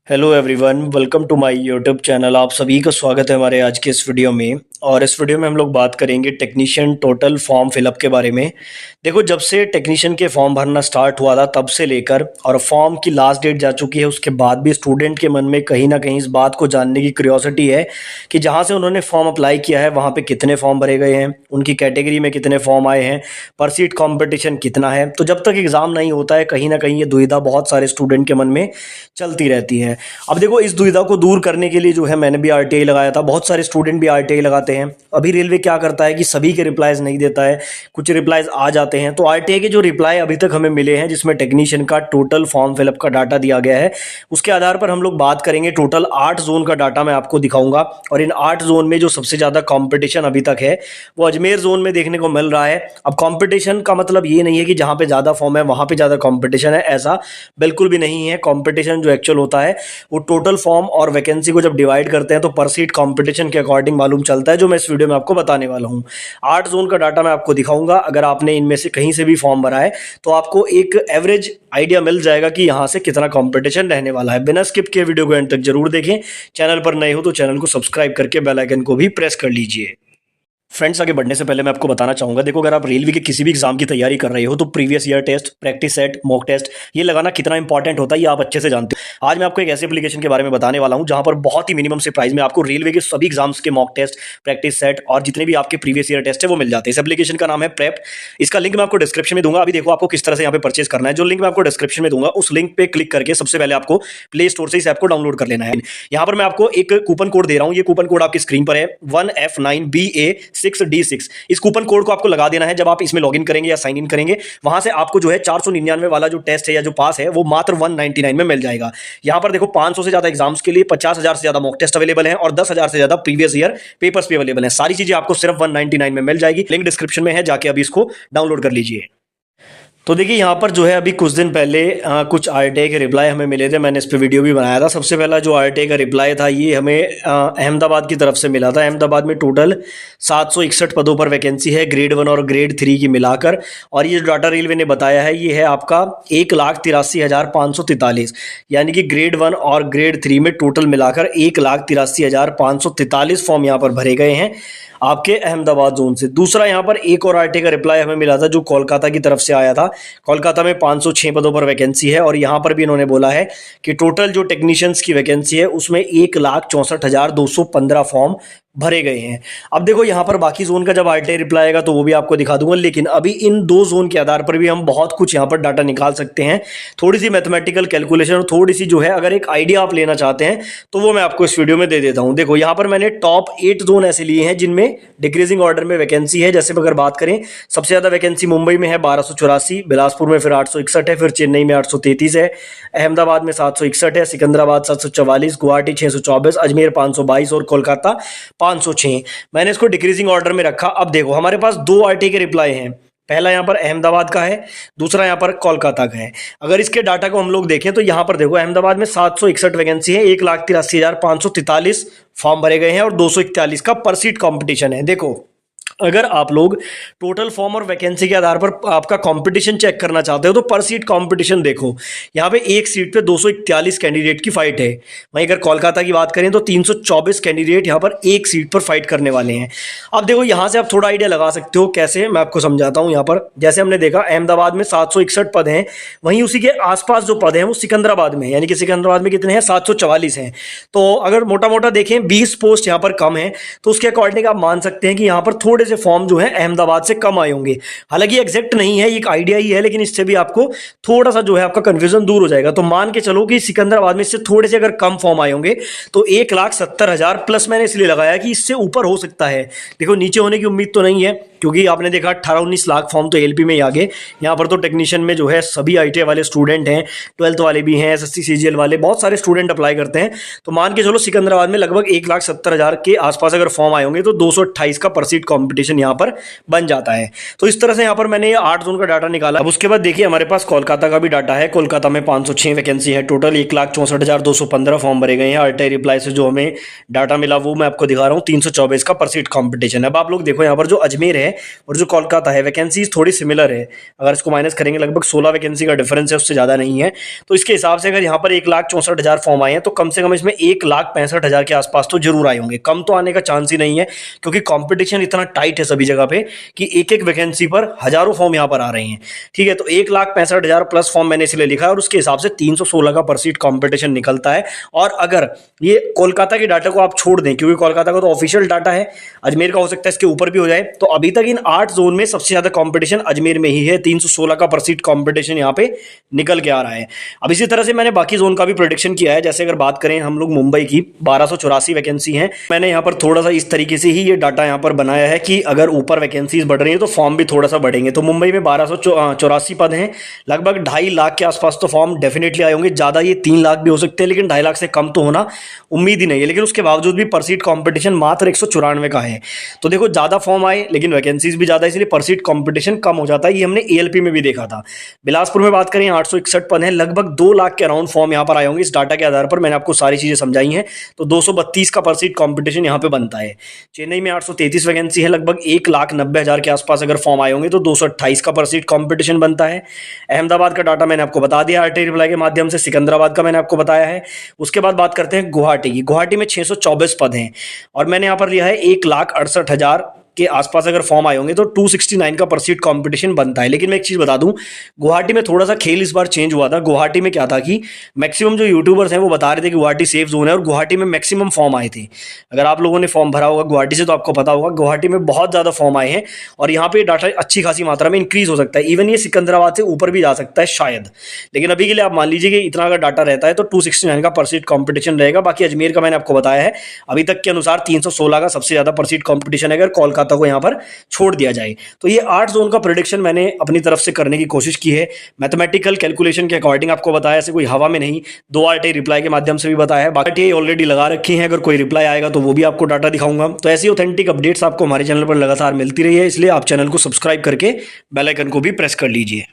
Hello everyone, welcome to my YouTube channel. आप सभी का स्वागत है हमारे आज के इस वीडियो में। और इस वीडियो में हम लोग बात करेंगे टेक्नीशियन टोटल फॉर्म फिलअप के बारे में। देखो, जब से टेक्नीशियन के फॉर्म भरना स्टार्ट हुआ था तब से लेकर और फॉर्म की लास्ट डेट जा चुकी है, उसके बाद भी स्टूडेंट के मन में कहीं ना कहीं इस बात को जानने की क्यूरियोसिटी है कि जहाँ से उन्होंने फॉर्म अप्लाई किया है वहाँ पे कितने फॉर्म भरे गए हैं, उनकी कैटेगरी में कितने फॉर्म आए हैं, पर सीट कॉम्पिटिशन कितना है। तो जब तक एग्ज़ाम नहीं होता है कहीं ना कहीं ये दुविधा बहुत सारे स्टूडेंट के मन में चलती रहती है। अब देखो, इस दुविधा को दूर करने के लिए जो है मैंने भी आरटीआई लगाया था, बहुत सारे स्टूडेंट भी आरटीआई लगाते हैं। अभी रेलवे क्या करता है कि सभी के रिप्लाईज नहीं देता है, कुछ रिप्लाईज आ जाते हैं। तो आरटीआई के जो रिप्लाई अभी तक हमें मिले हैं जिसमें टेक्नीशियन का टोटल फॉर्म फिलअप का डाटा दिया गया है, उसके आधार पर हम लोग बात करेंगे। टोटल 8 जोन का डाटा मैं आपको दिखाऊंगा और इन 8 जोन में जो सबसे ज़्यादा कॉम्पिटिशन अभी तक है वो अजमेर जोन में देखने को मिल रहा है। अब कॉम्पिटिशन का मतलब ये नहीं है कि जहाँ पे ज़्यादा फॉर्म है वहाँ पे ज़्यादा कॉम्पिटिशन है, ऐसा बिल्कुल भी नहीं है। कॉम्पिटिशन जो एक्चुअल होता है वो टोटल फॉर्म और वैकेंसी को जब डिवाइड करते हैं तो पर सीट कंपटीशन के अकॉर्डिंग मालूम चलता है, जो मैं इस वीडियो में आपको बताने वाला हूं। 8 जोन का डाटा मैं आपको दिखाऊंगा। अगर आपने इनमें से कहीं से भी फॉर्म भरा है तो आपको एक एवरेज आइडिया मिल जाएगा कि यहां से कितना कंपटीशन रहने वाला है। बिना स्किप किए वीडियो को एंड तक जरूर देखें। चैनल पर नए हो तो चैनल को सब्सक्राइब करके बेल आइकन को भी प्रेस कर लीजिए। फ्रेंड्स, आगे बढ़ने से पहले मैं आपको बताना चाहूंगा, देखो, अगर आप रेलवे के किसी भी एग्जाम की तैयारी कर रहे हो तो previous year test, practice set, mock test ये लगाना कितना इंपॉर्टेंट होता है ये आप अच्छे से जानते हो। आज मैं आपको एक ऐसे एप्लीकेशन के बारे में बताने वाला हूं जहां पर बहुत ही मिनिमम से प्राइस में आपको रेलवे के सभी एग्जाम्स के मॉक टेस्ट, प्रैक्टिस सेट और जितने भी आपके प्रीवियस ईयर टेस्ट है वो मिल जाते हैं। इस एप्लीकेशन का नाम है प्रेप। इसका लिंक मैं आपको डिस्क्रिप्शन में दूंगा। अभी देखो आपको किस तरह से यहाँ पे परचेज करना है। जो लिंक मैं आपको डिस्क्रिप्शन में दूंगा उस लिंक पे क्लिक करके सबसे पहले आपको प्ले स्टोर से इस ऐप को डाउनलोड कर लेना है। यहाँ पर मैं आपको एक कूपन कोड दे रहा हूँ। ये कूपन कोड आपकी स्क्रीन पर है 1F9BA6D6। इस कूपन कोड को आपको लगा देना है जब आप इसमें लॉगिन करेंगे या साइन इन करेंगे। वहां से आपको जो है 499 वाला जो टेस्ट है या जो पास है वो मात्र 199 में मिल जाएगा। यहां पर देखो 500 से ज्यादा एग्जाम्स के लिए 50,000 से ज्यादा मॉक टेस्ट अवेलेबल हैं और 10,000 से ज्यादा प्रीवियस ईयर पेपर्स भी अवेलेबल हैं। सारी चीजें आपको सिर्फ 199 में मिल जाएगी। लिंक डिस्क्रिप्शन में है, जाके अभी इसको डाउनलोड कर लीजिए। तो देखिए, यहाँ पर जो है अभी कुछ दिन पहले कुछ आरटीआई के रिप्लाई हमें मिले थे। मैंने इस पर वीडियो भी बनाया था। सबसे पहला जो आरटीआई का रिप्लाई था ये हमें अहमदाबाद की तरफ से मिला था। अहमदाबाद में टोटल 761 पदों पर वैकेंसी है, ग्रेड 1 और ग्रेड 3 की मिलाकर। और ये जो डाटा रेलवे ने बताया है ये है आपका 1,83,543, यानी कि ग्रेड 1 और ग्रेड 3 में टोटल मिलाकर 1,83,543 फॉर्म यहाँ पर भरे गए हैं आपके अहमदाबाद जोन से। दूसरा यहाँ पर एक और आरटीआई का रिप्लाई हमें मिला था जो कोलकाता की तरफ से आया था। कोलकाता में 506 पदों पर वैकेंसी है और यहाँ पर भी इन्होंने बोला है कि टोटल जो टेक्नीशियंस की वैकेंसी है उसमें 1,64,215 फॉर्म भरे गए हैं। अब देखो, यहाँ पर बाकी जोन का जब आरटीआई रिप्लाई आएगा तो वो भी आपको दिखा दूंगा, लेकिन अभी इन 2 जोन के आधार पर भी हम बहुत कुछ यहाँ पर डाटा निकाल सकते हैं। थोड़ी सी मैथमेटिकल कैलकुलेशन और थोड़ी सी जो है अगर एक आइडिया आप लेना चाहते हैं तो वो मैं आपको इस वीडियो में दे देता हूँ। देखो, यहाँ पर मैंने टॉप 8 जोन ऐसे लिए हैं जिनमें डिक्रीजिंग ऑर्डर में वैकेंसी है। जैसे अगर बात करें, सबसे ज्यादा वैकेंसी मुंबई में है 1284, बिलासपुर में फिर 861 है, फिर चेन्नई में 833 है, अहमदाबाद में 761 है, सिकंदराबाद 744, गुवाहाटी 624, अजमेर 522 और कोलकाता 506। मैंने इसको डिक्रीजिंग ऑर्डर में रखा। अब देखो, हमारे पास 2 आरटीआई के रिप्लाई हैं। पहला यहाँ पर अहमदाबाद का है, दूसरा यहाँ पर कोलकाता का है। अगर इसके डाटा को हम लोग देखें तो यहाँ पर देखो, अहमदाबाद में 761 वैकेंसी है, 1,83,543 फॉर्म भरे गए हैं और 241 का पर सीट कॉम्पिटिशन है। देखो, अगर आप लोग टोटल फॉर्म और वैकेंसी के आधार पर आपका कंपटीशन चेक करना चाहते हो तो पर सीट कंपटीशन देखो, यहाँ पे एक सीट पे 241 कैंडिडेट की फाइट है। वहीं अगर कोलकाता की बात करें तो 324 कैंडिडेट यहाँ पर एक सीट पर फाइट करने वाले हैं। अब देखो, यहाँ से आप थोड़ा आइडिया लगा सकते हो कैसे, मैं आपको समझाता हूँ। यहाँ पर जैसे हमने देखा अहमदाबाद में 761 पद हैं, वहीं उसी के आसपास जो पद हैं वो सिकंदराबाद में, यानी कि सिकंदराबाद में कितने हैं, 744 हैं। तो अगर मोटा मोटा देखें 20 पोस्ट यहाँ पर कम है, तो उसके अकॉर्डिंग आप मान सकते हैं कि यहाँ पर थोड़े से फॉर्म जो है अहमदाबाद से कम आए होंगे। हालांकि एग्जैक्ट नहीं है, एक आइडिया ही है, लेकिन इससे भी आपको थोड़ा सा जो है आपका कंफ्यूजन दूर हो जाएगा। तो मान के चलो कि सिकंदराबाद में इससे थोड़े से अगर कम फॉर्म आए होंगे तो 1,70,000 प्लस मैंने इसलिए लगाया कि इससे ऊपर हो सकता है। देखो, नीचे होने की उम्मीद तो नहीं है क्योंकि आपने देखा 18-19 लाख फॉर्म तो एलपी में ही आ गए। यहाँ पर तो टेक्नीशियन में जो है सभी आईटीआई वाले स्टूडेंट हैं, 12th वाले भी हैं, एसएससी सीजीएल वाले, बहुत सारे स्टूडेंट अप्लाई करते हैं। तो मान के चलो सिकंदराबाद में लगभग 1,70,000 के आसपास अगर फॉर्म आए होंगे तो 228 का पर सीट कॉम्पिटिशन यहाँ पर बन जाता है। तो इस तरह से यहाँ पर मैंने 8 जोन का डाटा निकाला। अब उसके बाद देखिए, हमारे पास कोलकाता का भी डाटा है। कोलकाता में 506 वैकेंसी है, टोटल 1,64,215 फॉर्म भरे गए हैं। आरटीआई रिप्लाई से जो हमें डाटा मिला वो मैं आपको दिखा रहा हूँ। 324 का पर सीट कॉम्पिटिशन है। अब आप लोग देखो, यहाँ पर जो अजमेर है है और जो कोलकाता है वैकेंसीज थोड़ी सिमिलर है। अगर इसको माइनस करेंगे लगभग 16 वैकेंसी का डिफरेंस है, उससे ज़्यादा नहीं है। तो इसके हिसाब से अगर यहाँ पर 1,64,000 फॉर्म आए हैं तो कम से कम इसमें 1,65,000 के आसपास तो जरूर आए होंगे, कम तो आने का चांस ही नहीं है, क्योंकि कॉम्पिटिशन इतना टाइट है सभी जगह पे कि एक एक वैकेंसी पर हजारों फॉर्म यहाँ पर आ रहे हैं। ठीक है, तो 1,65,000 प्लस फॉर्म मैंने इसलिए लिखा है और उसके हिसाब से 316 का पर सीट कॉम्पिटिशन निकलता है। और अगर ये कोलकाता के डाटा को आप छोड़ दें, क्योंकि कोलकाता का तो ऑफिशियल डाटा है, अजमेर का हो सकता है इसके ऊपर भी हो जाए, तो अभी तक इन 8 जोन में सबसे ज्यादा कंपटीशन अजमेर में ही है। 316 का पर सीट कंपटीशन यहाँ पे निकल के आ रहा है। अब इसी तरह से मैंने बाकी जोन का भी प्रेडिक्शन किया है। जैसे अगर बात करें हम लोग मुंबई की, 1284 वैकेंसी हैं। मैंने यहाँ पर थोड़ा सा इस तरीके से ही ये डाटा यहाँ पर बनाया है कि अगर ऊपर वैकेंसीज बढ़ रही है तो फॉर्म भी थोड़ा सा बढ़ेंगे। तो मुंबई में 1284 पद हैं, लगभग 2.5 लाख के आसपास तो फॉर्म डेफिनेटली आए होंगे। ज्यादा ये 3 लाख भी हो सकते हैं, लेकिन 2.5 लाख से कम तो होना उम्मीद ही नहीं है। लेकिन उसके बावजूद भी पर सीट कॉम्पिटिशन मात्र 194 का है। तो देखो ज्यादा फॉर्म आए लेकिन वैकेंसीज भी ज्यादा, इसलिए पर सीट कॉम्पिटिशन कम हो जाता है। ये हमने एएलपी में भी देखा था। बिलासपुर में बात करें 861 पद हैं, लगभग 2 लाख के अराउंड फॉर्म यहाँ पर आए होंगे। इस डाटा के आधार पर मैंने आपको सारी चीजें समझाई हैं। तो 232 का पर सीट कॉम्पिटिशन यहाँ पे बनता है। चेन्नई में 833 वैकेंसी है, लगभग 1,90,000 के आसपास अगर फॉर्म आए होंगे तो 228 का पर सीट कॉम्पिटिशन बनता है। अहमदाबाद का डाटा मैंने आपको बता दिया आरटीआई रिप्लाई के माध्यम से, सिकंदराबाद का मैंने आपको बताया है। उसके बाद बात करते हैं गुवाहाटी की। गुवाहाटी में 624 पद हैं और मैंने यहाँ पर लिया है 1,68,000 के आसपास अगर फॉर्म आए होंगे तो 269 का पर सीट कंपटीशन बनता है। लेकिन मैं एक चीज बता दूं, गुवाहाटी में थोड़ा सा खेल इस बार चेंज हुआ था। गुवाहाटी में क्या था कि मैक्सिमम जो यूट्यूबर्स हैं वो बता रहे थे कि गुवाहाटी सेफ जोन है और गुवाहाटी में मैक्सिमम फॉर्म आए थे। अगर आप लोगों ने फॉर्म भरा होगा गुवाहाटी से तो आपको पता होगा गुवाहाटी में बहुत ज्यादा फॉर्म आए हैं और यहाँ पे डाटा अच्छी खासी मात्रा में इंक्रीज हो सकता है। इवन ये सिकंदराबाद से ऊपर भी जा सकता है शायद। लेकिन अभी के लिए आप मान लीजिए कि इतना अगर डाटा रहता है तो 269 का पर सीट कॉम्पिटिशन रहेगा। बाकी अजमेर का मैंने आपको बताया है अभी तक के अनुसार 316 का सबसे ज्यादा पर सीट कॉम्पिटिशन है, अगर कोलकाता को यहाँ पर छोड़ दिया जाए तो। ये 8 जोन का प्रेडिक्शन मैंने अपनी तरफ से करने की कोशिश की है, मैथमेटिकल कैलकुलेशन के अकॉर्डिंग आपको बताया, ऐसे कोई हवा में नहीं। 2 आरटीआई रिप्लाई के माध्यम से भी बताया है। बाकी ऑलरेडी लगा रखी हैं, अगर कोई रिप्लाई आएगा तो वो भी आपको डाटा दिखाऊंगा। तो ऐसी ऑथेंटिक अपडेट्स आपको हमारे चैनल पर लगातार मिलती रही है, इसलिए आप चैनल को सब्सक्राइब करके बेल आइकन को भी प्रेस कर लीजिए।